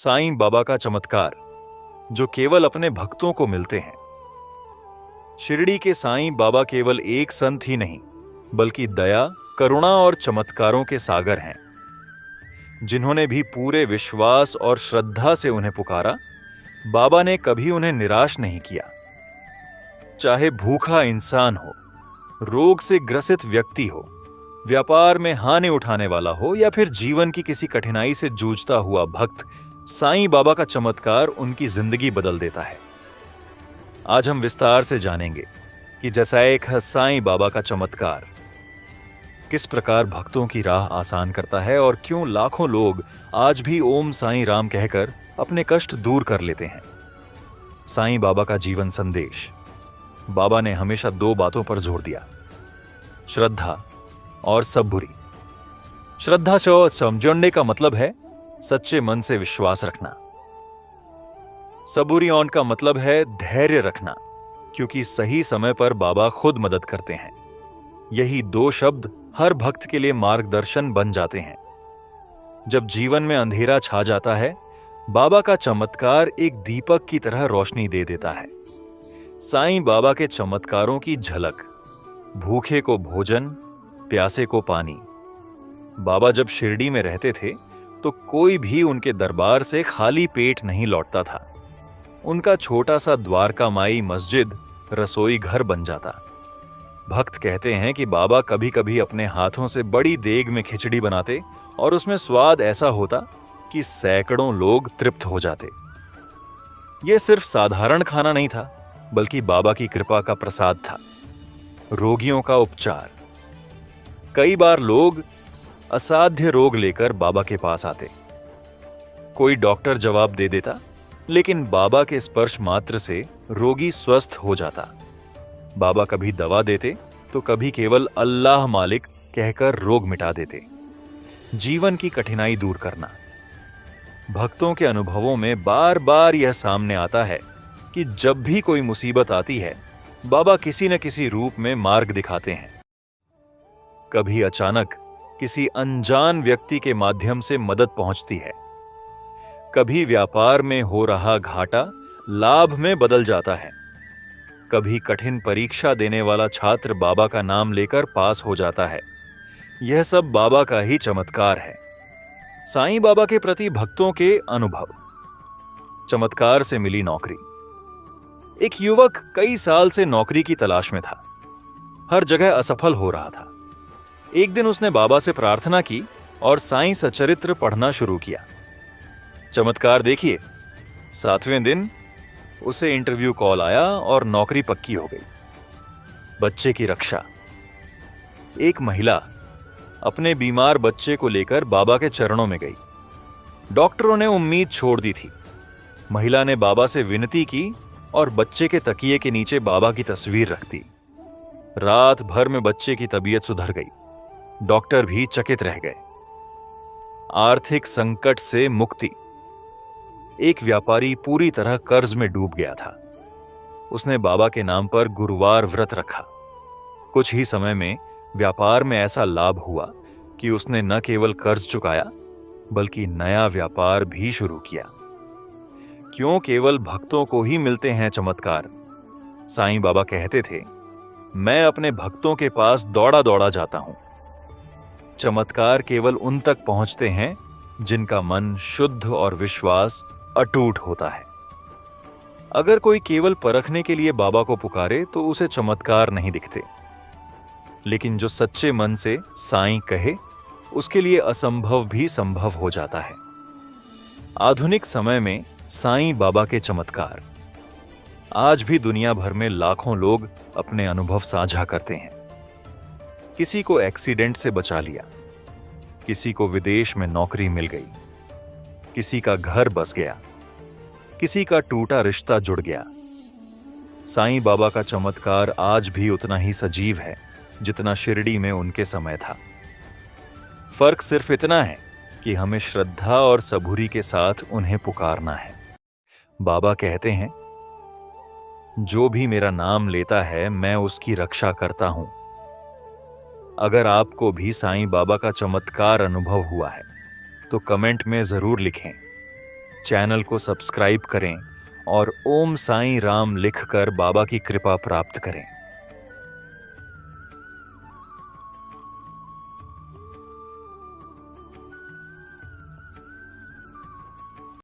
साईं बाबा का चमत्कार जो केवल अपने भक्तों को मिलते हैं। शिरडी के साईं बाबा केवल एक संत ही नहीं, बल्कि दया, करुणा और चमत्कारों के सागर हैं। जिन्होंने भी पूरे विश्वास और श्रद्धा से उन्हें पुकारा, बाबा ने कभी उन्हें निराश नहीं किया। चाहे भूखा इंसान हो, रोग से ग्रसित व्यक्ति हो, व्यापार में हानि उठाने वाला हो या फिर जीवन की किसी कठिनाई से जूझता हुआ भक्त, साईं बाबा का चमत्कार उनकी जिंदगी बदल देता है। आज हम विस्तार से जानेंगे कि जैसा एक है साईं बाबा का चमत्कार किस प्रकार भक्तों की राह आसान करता है और क्यों लाखों लोग आज भी ओम साईं राम कहकर अपने कष्ट दूर कर लेते हैं। साईं बाबा का जीवन संदेश। बाबा ने हमेशा दो बातों पर जोर दिया, श्रद्धा और सबुरी। श्रद्धा समझने का मतलब है सच्चे मन से विश्वास रखना। सबूरी ऑन का मतलब है धैर्य रखना, क्योंकि सही समय पर बाबा खुद मदद करते हैं। यही दो शब्द हर भक्त के लिए मार्गदर्शन बन जाते हैं। जब जीवन में अंधेरा छा जाता है, बाबा का चमत्कार एक दीपक की तरह रोशनी दे देता है। साईं बाबा के चमत्कारों की झलक। भूखे को भोजन, प्यासे को पानी। बाबा जब शिरडी में रहते थे तो कोई भी उनके दरबार से खाली पेट नहीं लौटता था। उनका छोटा सा द्वारकामाई मस्जिद रसोई घर बन जाता। भक्त कहते हैं कि बाबा कभी कभी अपने हाथों से बड़ी देग में खिचड़ी बनाते और उसमें स्वाद ऐसा होता कि सैकड़ों लोग तृप्त हो जाते। यह सिर्फ साधारण खाना नहीं था, बल्कि बाबा की कृपा का प्रसाद था। रोगियों का उपचार। कई बार लोग असाध्य रोग लेकर बाबा के पास आते। कोई डॉक्टर जवाब दे देता, लेकिन बाबा के स्पर्श मात्र से रोगी स्वस्थ हो जाता। बाबा कभी दवा देते तो कभी केवल अल्लाह मालिक कहकर रोग मिटा देते। जीवन की कठिनाई दूर करना। भक्तों के अनुभवों में बार बार यह सामने आता है कि जब भी कोई मुसीबत आती है, बाबा किसी न किसी रूप में मार्ग दिखाते हैं। कभी अचानक किसी अनजान व्यक्ति के माध्यम से मदद पहुंचती है। कभी व्यापार में हो रहा घाटा लाभ में बदल जाता है। कभी कठिन परीक्षा देने वाला छात्र बाबा का नाम लेकर पास हो जाता है। यह सब बाबा का ही चमत्कार है। साईं बाबा के प्रति भक्तों के अनुभव। चमत्कार से मिली नौकरी। एक युवक कई साल से नौकरी की तलाश में था। हर जगह असफल हो रहा था। एक दिन उसने बाबा से प्रार्थना की और साईं सचरित्र पढ़ना शुरू किया। चमत्कार देखिए, 7वें दिन उसे इंटरव्यू कॉल आया और नौकरी पक्की हो गई। बच्चे की रक्षा। एक महिला अपने बीमार बच्चे को लेकर बाबा के चरणों में गई। डॉक्टरों ने उम्मीद छोड़ दी थी। महिला ने बाबा से विनती की और बच्चे के तकिए के नीचे बाबा की तस्वीर रख दी। रात भर में बच्चे की तबीयत सुधर गई। डॉक्टर भी चकित रह गए। आर्थिक संकट से मुक्ति। एक व्यापारी पूरी तरह कर्ज में डूब गया था। उसने बाबा के नाम पर गुरुवार व्रत रखा। कुछ ही समय में व्यापार में ऐसा लाभ हुआ कि उसने न केवल कर्ज चुकाया, बल्कि नया व्यापार भी शुरू किया। क्यों केवल भक्तों को ही मिलते हैं चमत्कार? साईं बाबा कहते थे, मैं अपने भक्तों के पास दौड़ा दौड़ा जाता हूं। चमत्कार केवल उन तक पहुंचते हैं जिनका मन शुद्ध और विश्वास अटूट होता है। अगर कोई केवल परखने के लिए बाबा को पुकारे तो उसे चमत्कार नहीं दिखते, लेकिन जो सच्चे मन से साईं कहे, उसके लिए असंभव भी संभव हो जाता है। आधुनिक समय में साईं बाबा के चमत्कार। आज भी दुनिया भर में लाखों लोग अपने अनुभव साझा करते हैं। किसी को एक्सीडेंट से बचा लिया, किसी को विदेश में नौकरी मिल गई, किसी का घर बस गया, किसी का टूटा रिश्ता जुड़ गया। साईं बाबा का चमत्कार आज भी उतना ही सजीव है जितना शिरडी में उनके समय था। फर्क सिर्फ इतना है कि हमें श्रद्धा और सबूरी के साथ उन्हें पुकारना है। बाबा कहते हैं, जो भी मेरा नाम लेता है मैं उसकी रक्षा करता हूं। अगर आपको भी साईं बाबा का चमत्कार अनुभव हुआ है तो कमेंट में जरूर लिखें। चैनल को सब्सक्राइब करें और ओम साईं राम लिखकर बाबा की कृपा प्राप्त करें।